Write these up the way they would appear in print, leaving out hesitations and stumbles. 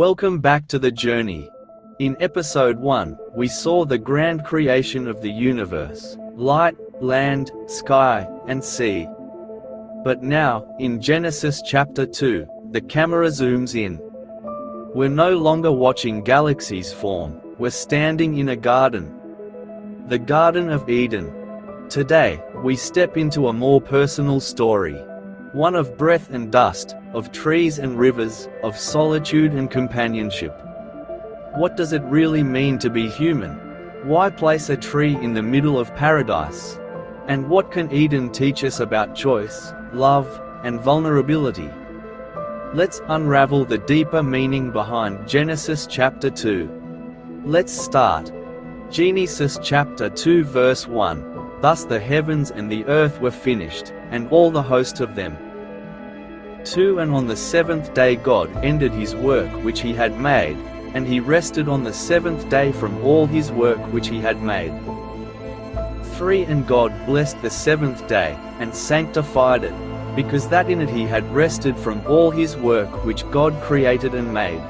Welcome back to the journey. In episode 1, we saw the grand creation of the universe: light, land, sky, and sea. But now, in Genesis chapter 2, the camera zooms in. We're no longer watching galaxies form, we're standing in a garden. The Garden of Eden. Today, we step into a more personal story. One of breath and dust, of trees and rivers, of solitude and companionship. What does it really mean to be human? Why place a tree in the middle of paradise? And what can Eden teach us about choice, love, and vulnerability? Let's unravel the deeper meaning behind Genesis chapter 2. Let's start. Genesis chapter 2 verse 1. Thus the heavens and the earth were finished, and all the host of them. 2. And on the seventh day God ended his work which he had made, and he rested on the seventh day from all his work which he had made. 3. And God blessed the seventh day, and sanctified it, because that in it he had rested from all his work which God created and made.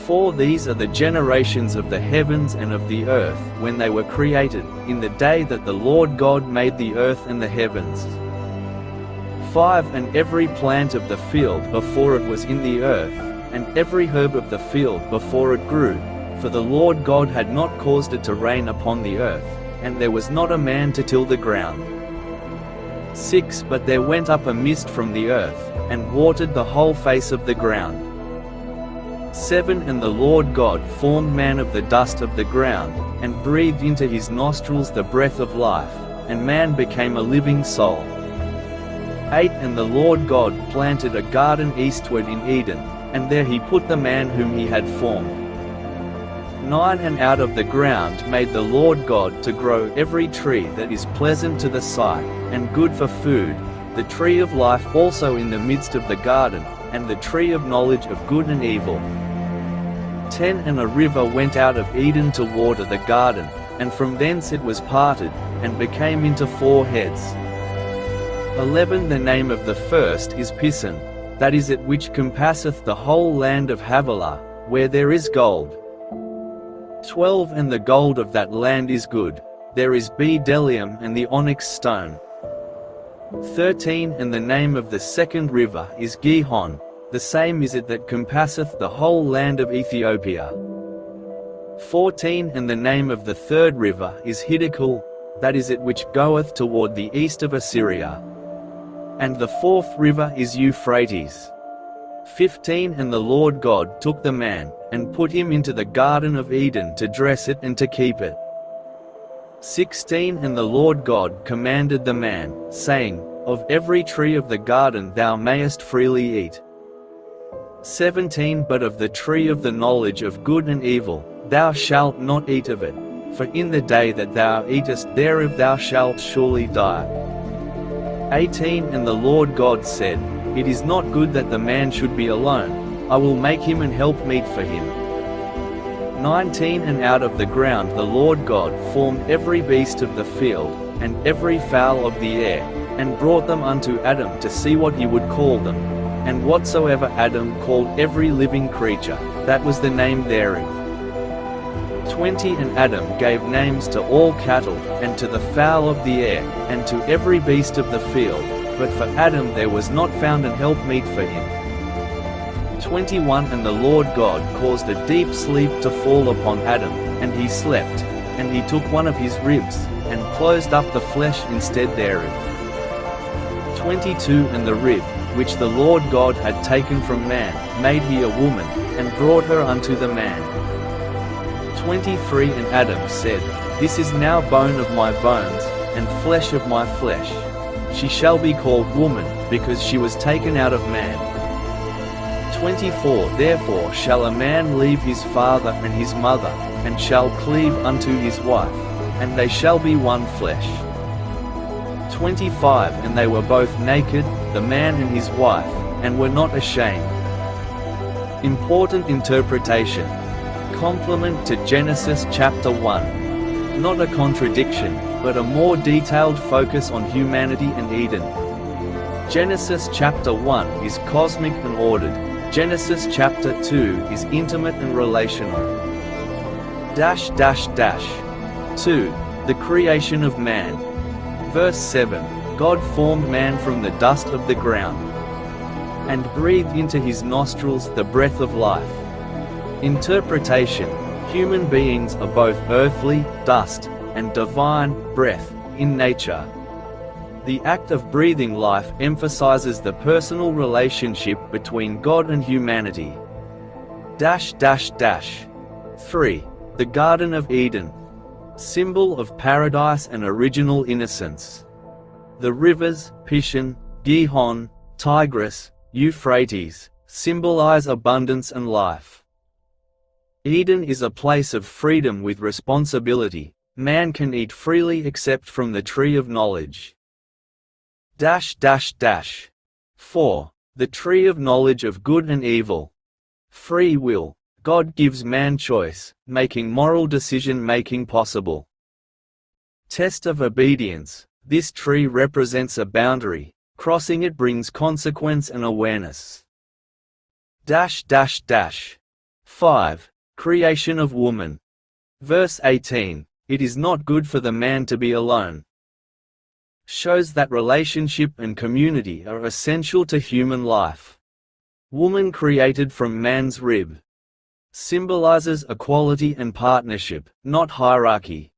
4. These are the generations of the heavens and of the earth when they were created, in the day that the Lord God made the earth and the heavens. 5. And every plant of the field before it was in the earth, and every herb of the field before it grew, for the Lord God had not caused it to rain upon the earth, and there was not a man to till the ground. 6. But there went up a mist from the earth, and watered the whole face of the ground. 7. And the Lord God formed man of the dust of the ground, and breathed into his nostrils the breath of life, and man became a living soul. 8. And the Lord God planted a garden eastward in Eden, and there he put the man whom he had formed. 9. And out of the ground made the Lord God to grow every tree that is pleasant to the sight, and good for food, the tree of life also in the midst of the garden, and the tree of knowledge of good and evil. 10. And a river went out of Eden to water the garden, and from thence it was parted, and became into 4 heads. 11. The name of the first is Pison, that is it which compasseth the whole land of Havilah, where there is gold. 12. And the gold of that land is good, there is bdellium and the onyx stone. 13. And the name of the second river is Gihon, the same is it that compasseth the whole land of Ethiopia. 14. And the name of the third river is Hiddekel, that is it which goeth toward the east of Assyria. And the fourth river is Euphrates. 15. And the Lord God took the man, and put him into the Garden of Eden to dress it and to keep it. 16. And the Lord God commanded the man, saying, Of every tree of the garden thou mayest freely eat. 17. But of the tree of the knowledge of good and evil, thou shalt not eat of it, for in the day that thou eatest thereof thou shalt surely die. 18. And the Lord God said, It is not good that the man should be alone, I will make him an helpmeet for him. 19. And out of the ground the Lord God formed every beast of the field, and every fowl of the air, and brought them unto Adam to see what he would call them. And whatsoever Adam called every living creature, that was the name thereof. 20. And Adam gave names to all cattle, and to the fowl of the air, and to every beast of the field, but for Adam there was not found an helpmeet for him. 21. And the Lord God caused a deep sleep to fall upon Adam, and he slept, and he took one of his ribs, and closed up the flesh instead thereof. 22. And the rib, which the Lord God had taken from man, made he a woman, and brought her unto the man. 23. And Adam said, This is now bone of my bones, and flesh of my flesh. She shall be called woman, because she was taken out of man. 24. Therefore shall a man leave his father and his mother, and shall cleave unto his wife, and they shall be one flesh. 25. And they were both naked, the man and his wife, and were not ashamed. Important interpretation. Complement to Genesis chapter 1. Not a contradiction, but a more detailed focus on humanity and Eden. Genesis chapter 1 is cosmic and ordered. Genesis chapter 2 is intimate and relational. 2. The creation of man. Verse 7, God formed man from the dust of the ground, and breathed into his nostrils the breath of life. Interpretation: human beings are both earthly, dust, and divine, breath, in nature. The act of breathing life emphasizes the personal relationship between God and humanity. 3. The Garden of Eden. Symbol of paradise and original innocence. The rivers, Pishon, Gihon, Tigris, Euphrates, symbolize abundance and life. Eden is a place of freedom with responsibility. Man can eat freely except from the tree of knowledge. 4. The tree of knowledge of good and evil. Free will. God gives man choice, making moral decision-making possible. Test of obedience. This tree represents a boundary. Crossing it brings consequence and awareness. 5. Creation of woman. Verse 18. It is not good for the man to be alone. Shows that relationship and community are essential to human life. Woman created from man's rib. Symbolizes equality and partnership, not hierarchy.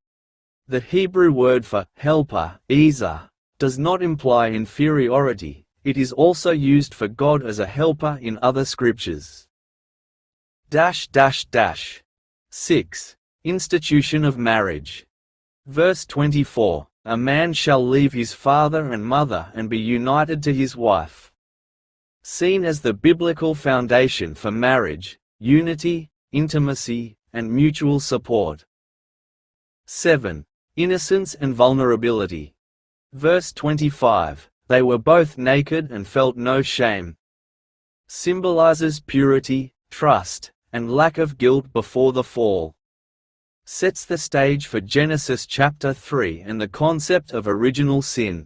The Hebrew word for helper, Ezer, does not imply inferiority. It is also used for God as a helper in other scriptures. 6. Institution of marriage. Verse 24. A man shall leave his father and mother and be united to his wife. Seen as the biblical foundation for marriage, unity, intimacy, and mutual support. 7. Innocence and vulnerability. Verse 25. They were both naked and felt no shame. Symbolizes purity, trust, and lack of guilt before the fall. Sets the stage for Genesis chapter 3 and the concept of original sin.